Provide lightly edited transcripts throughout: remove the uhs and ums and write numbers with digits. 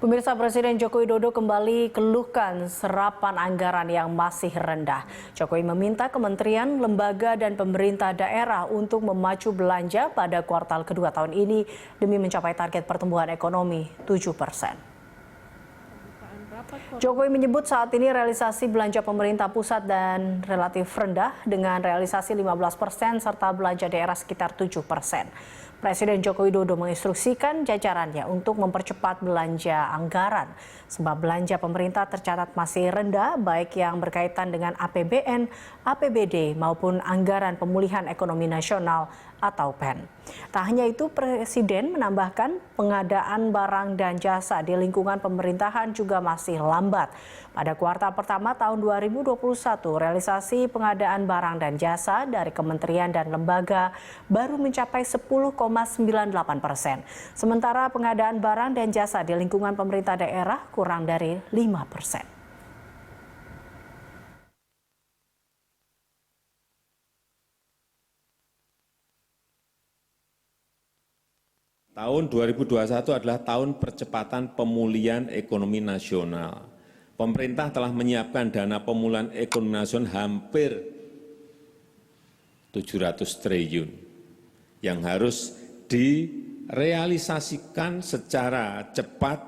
Pemirsa, Presiden Joko Widodo kembali keluhkan serapan anggaran yang masih rendah. Jokowi meminta kementerian, lembaga, dan pemerintah daerah untuk memacu belanja pada kuartal kedua tahun ini demi mencapai target pertumbuhan ekonomi 7%. Jokowi menyebut saat ini realisasi belanja pemerintah pusat dan relatif rendah dengan realisasi 15% serta belanja daerah sekitar 7%. Presiden Joko Widodo menginstruksikan jajarannya untuk mempercepat belanja anggaran, sebab belanja pemerintah tercatat masih rendah baik yang berkaitan dengan APBN, APBD maupun anggaran pemulihan ekonomi nasional atau PEN. Tak hanya itu, Presiden menambahkan pengadaan barang dan jasa di lingkungan pemerintahan juga masih lambat. Pada kuartal pertama tahun 2021, realisasi pengadaan barang dan jasa dari kementerian dan lembaga baru mencapai 10,98%. Sementara pengadaan barang dan jasa di lingkungan pemerintah daerah kurang dari 5%. Tahun 2021 adalah tahun percepatan pemulihan ekonomi nasional. Pemerintah telah menyiapkan dana pemulihan ekonomi nasional hampir 700 triliun yang harus direalisasikan secara cepat.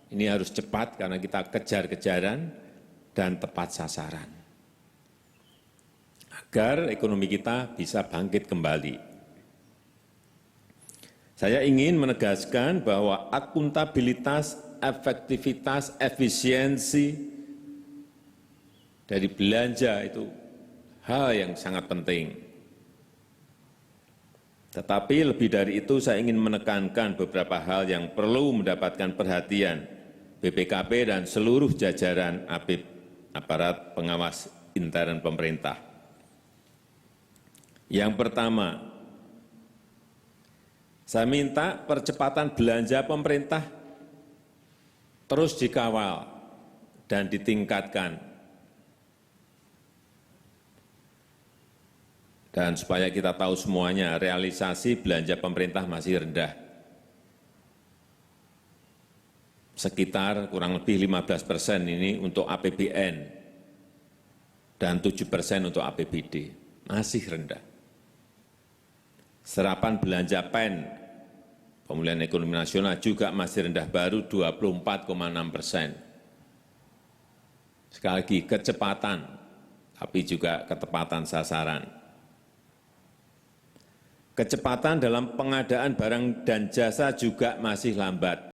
Ini harus cepat karena kita kejar-kejaran dan tepat sasaran. Agar ekonomi kita bisa bangkit kembali. Saya ingin menegaskan bahwa akuntabilitas, efektivitas, efisiensi dari belanja itu hal yang sangat penting. Tetapi lebih dari itu saya ingin menekankan beberapa hal yang perlu mendapatkan perhatian BPKP dan seluruh jajaran aparat pengawas intern pemerintah. Yang pertama, saya minta percepatan belanja pemerintah terus dikawal dan ditingkatkan. Dan supaya kita tahu semuanya, realisasi belanja pemerintah masih rendah. Sekitar kurang lebih 15% ini untuk APBN dan 7% untuk APBD. Masih rendah. Serapan belanja PEN, pemulihan ekonomi nasional juga masih rendah, baru 24,6%. Sekali lagi, kecepatan, tapi juga ketepatan sasaran. Kecepatan dalam pengadaan barang dan jasa juga masih lambat.